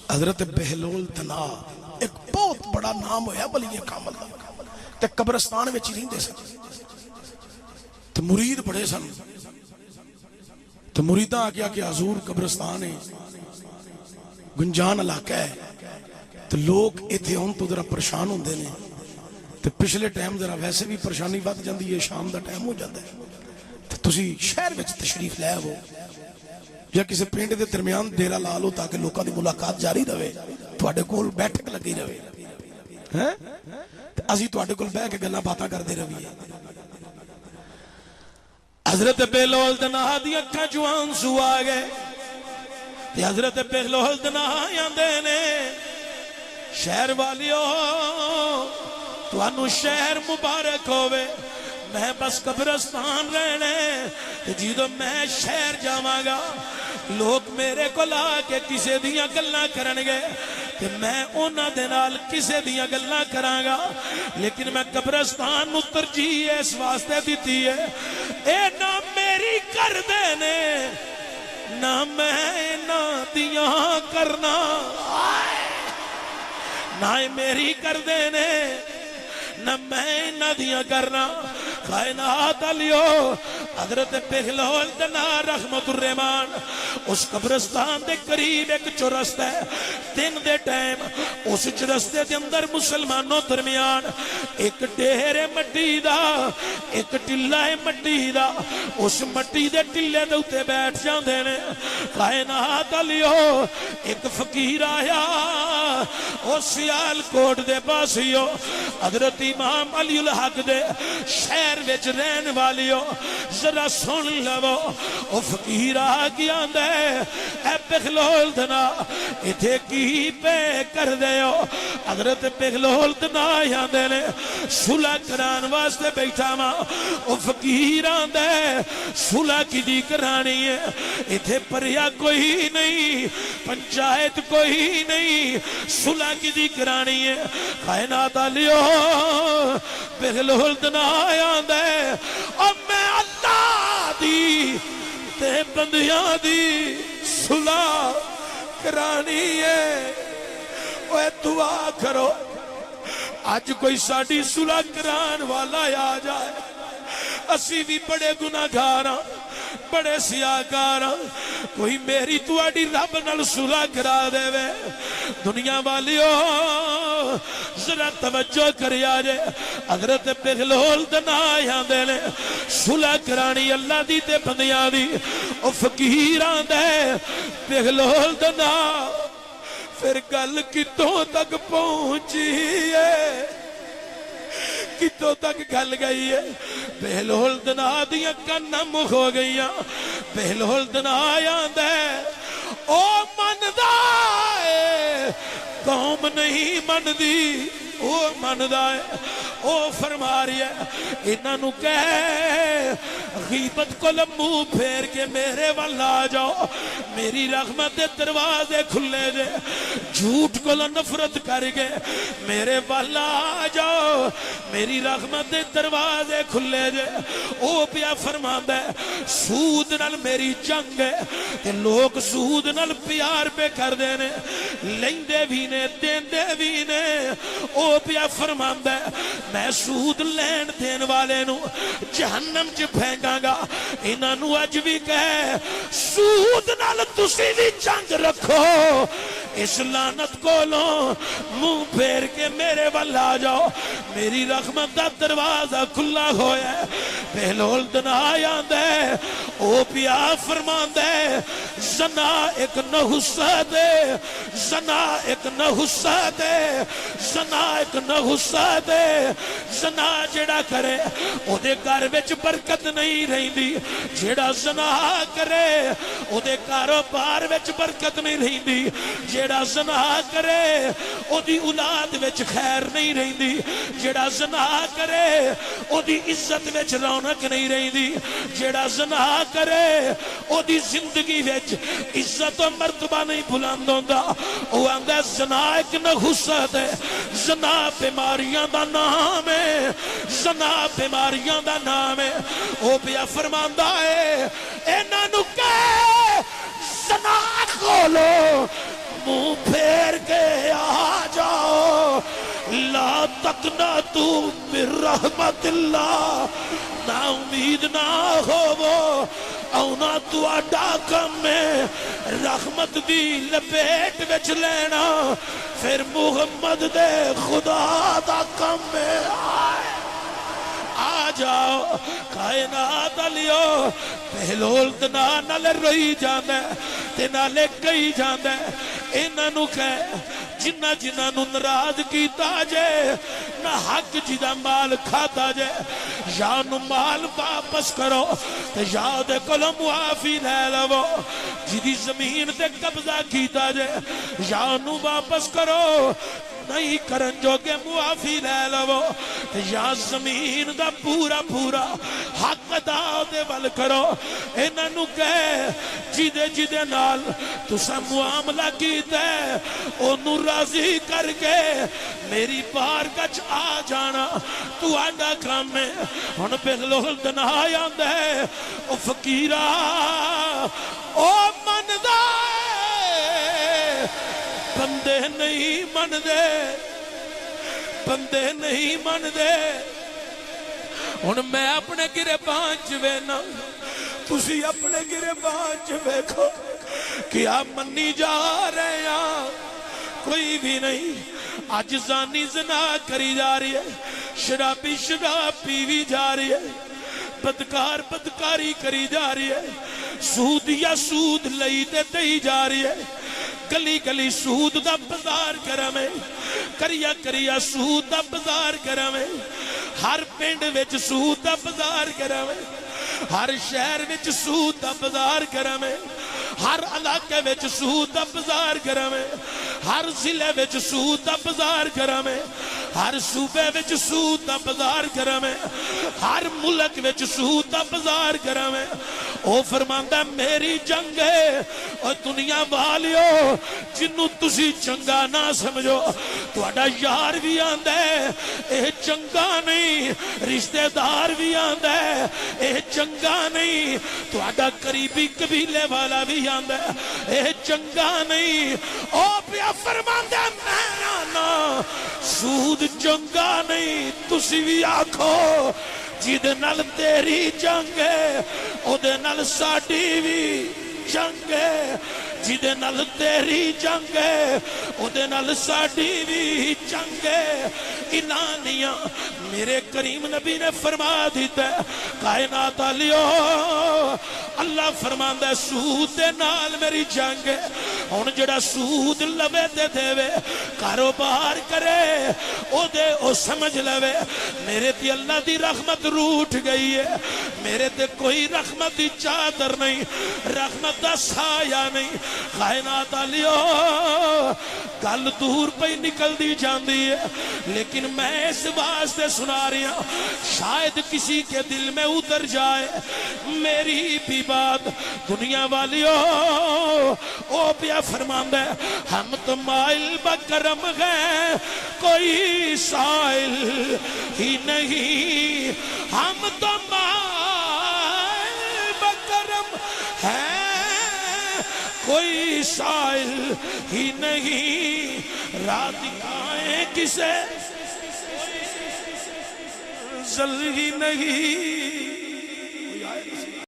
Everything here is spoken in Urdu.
حضرت بہلول دنا ایک بہت بڑا نام ہویا ولی کامل دا تے قبرستان وچ رہندے سن تے مرید بڑے سن تے مریداں آ کہ حضور قبرستان ہے گنجان علاقہ ہے تے لوگ ایتھے ہون تو ذرا پریشان ہوندے نے تے پچھلے ٹائم ذرا ویسے بھی پریشانی ود جاندی ہے شام دا ٹائم ہو جاندا ہے تے تسی شہر وچ تشریف لے آو یا کسی پنڈ دے درمیان ڈیرا لا لو تاکہ لوکاں دی ملاقات جاری رہے تواڈے کول بیٹھک لگی رہے ہیں تے اسی تواڈے کول بیٹھ کے گلاں باتاں کردے رہیے حضرت بہلول دنا دی اکھاں چوں آنسو آ گئے تے حضرت بہلول دنا آندے نے شہر والیو تانوں شہر مبارک ہووے میں بس قبرستان رہنے جدو میں شہر جاواں گا لوگ میرے کو لا کے کسے دیاں گلاں کرن گے کہ میں انہاں دے نال کسے دیاں گلاں کراں گا لیکن میں قبرستان نو ترجیح اس واسطے دیتی ہے اے نہ میری کر دینے نہ میں نہ دیاں کرنا نہ میری کر دینے نہ میں نہ دیاں کرنا کائنات علیو حضرت بہلول دنا رحمت الرحمان اس قبرستان دے قریب ایک چرست ہے دن دے ٹائم اس چرستے دے اندر مسلمانوں درمیان ایک ڈھیر مٹی دا ایک ٹلہ مٹی دا اس مٹی دے ٹلے دے اتے بیٹھ جاندے نے کائنات علیو ایک فقیر آیا او سیال کوٹ دے پاسیو حضرت امام علی الحق دے شہر وچ رہن والیو ذرا سن لو او فقیر آ گیا دے اے بہلول دنا ایتھے کی پہ کر دیو حضرت بہلول دنا آندے نے صلح کران واسطے بیٹھا ماں او فقیر آندے صلح کی دی کرانی ہے ایتھے پریا کوئی نہیں پنچایت کوئی نہیں صلح کی دی کرانی ہے کائنات علیو بہلول دنا آندے اور میں اللہ دی تے بندیاں دی صلح کرانی ہے اوہ دعا کرو آج کوئی ساڑی صلح کران والا آ جائے اسی بھی بڑے گناہگاراں بڑے سیاہکاراں کوئی میری تواڈی رب نال صلح کرا دے وے دنیا والیو ذرا توجہ کریا جے حضرت بہلول دنا آندے نے صلح کرانی اللہ دی تے بندیاں دی او فقیر آندے بہلول دنا پھر گل کتوں تک پہنچی ہے کتوں تک گل گئی ہے بہلول دنا دیاں کنم ہو گئیاں بہلول دنا آندے او مندہ ہے قوم نہیں مندی او مندہ ہے او فرما رہی ہے انہاں نو کہے غیبت کو لمبو پھیر کے میرے والا آ جاؤ میری رحمت دروازے کھلے دے جھوٹ کو نفرت کر کے میرے والا آ جاؤ میری رحمت دروازے کھلے دے او پیا فرما دے سود نال میری جنگ ہے کہ لوگ سود نال پیار پہ کر دینے لیندے بھی نے دیندے بھی نے او پیا فرما دے میں سود لین دین والے نو جہنم چ پھینکاں گا انہاں نو اج بھی کہے سود نال تسی بھی جنگ رکھو اس لعنت کو لو منہ پھیر کے میرے والا آ جاؤ میری رحمت دا دروازہ کھلا ہویا ہے بہلول دنا آندے او پیا فرماندے زنا ایک نحوست ہے زنا ایک نحوست ہے زنا ایک نحوست ہے زنا جڑا کرے او دے گھر وچ برکت نہیں رہندی جڑا زنا کرے او دے کاروبار وچ برکت نہیں رہندی جڑا زنا کرے او دی اولاد وچ خیر نہیں رہندی جڑا زنا کرے او دی عزت وچ رونق نہیں رہندی جڑا زنا کرے او دی زندگی وچ عزت و مرتبہ نہیں بلند ہوندا او آندا زنا ایک نحوست ہے زنا بیماریاں دا نام ہے زنا بیماریاں دا نام ہے او پیا فرماندا ہے انہاں نو کہ زنا کھولو منہ پھیر کے آ جاؤ لا تقنطو من رحمت اللہ نا امید نہ ہوو اونا تو آڈا کم میں رحمت دی لپیٹ وچ لینا پھر محمد دے خدا دا کم میں آئے آ جاؤ کائنات علیو پہلول دنا نالے روئی جاندے تے نالے کئی جاندے انہاں نو کہے جنہ جنہ نو نراض کیتا جے نہ حق جدا مال کھاتا جے یا نو مال واپس کرو تے یا دے کلو معافی لے لو جدی زمین تے قبضہ کیتا جے یا نو واپس کرو نہیں کرن جو کہ معافی لے لو یا زمین دا پورا پورا حق ادا دے ول کرو انہاں نو کہے جدے جدے نال تسا معاملہ کیتا ہے اونوں راضی کر کے میری بارگاہ وچ آ جانا تو آڈا کام ہے ہن پہلول دن آندا ہے او فقیرا او مندا بندے نہیں من دے بندے نہیں من دے ہن میں اپنے گرے پانچ وینا تسی اپنے گرے پانچ ویکھو کیا منی جا رہے ہیں کوئی بھی نہیں آج زانی زنا کری جا رہی ہے شرابی شراب پیوی جا رہی ہے بدکار بدکاری کری جا رہی ہے سود یا سود لئی تے دئی جا رہی ہے گلی گلی سود دا بازار کرمے کریا کریا سود دا بازار کرمے ہر پنڈ وچ سود دا بازار کرمے ہر شہر وچ سود دا بازار کرمے ہر علاقے وچ سود دا بازار کرمے ہر ضلع وچ سود دا بازار کرمے ہر صوبے وچ سود دا بازار کرمے ہر ملک وچ سود دا بازار کرمے او فرماندا میری جنگ ہے اور دنیا والیو جنوں تسی چنگا نہ سمجھو تہاڈا یار بھی آندا ہے اے چنگا نہیں رشتہ دار بھی آندا ہے اے چنگا نہیں تہاڈا قریبی قبیلے والا بھی آندا ہے اے چنگا نہیں او پیا فرماندا میں نا سود چنگا نہیں تسی بھی آکھو جدے نال تیری جنگ ہے او دے نال ساڈی بھی جنگ ہے جدے نال تیری جنگ ہے او دے نال ساڈی بھی جنگ ہے اعلانیاں میرے کریم نبی نے فرما دیتا ہے کائنات علیو اللہ فرماندا ہے سود دے نال میری جنگ ہے ہن جڑا سود لوے تے دے کاروبار کرے او دے او سمجھ لوے میرے تے اللہ دی رحمت روٹ گئی ہے میرے تے کوئی رحمت دی چادر نہیں رحمت دا سایہ نہیں کائنات علیو گل دور پہ نکل دی جاندی ہے لیکن میں اس واسطے سنا رہی ہوں شاید کسی کے دل میں اتر جائے میری بھی بات دنیا والیو او پیا فرماندا ہے ہم تو مائل بکرم گئے کوئی سائل ہی نہیں ہم تو مائل بکرم ہے کوئی سائل ہی نہیں راہ دکھائیں کسے زل ہی نہیں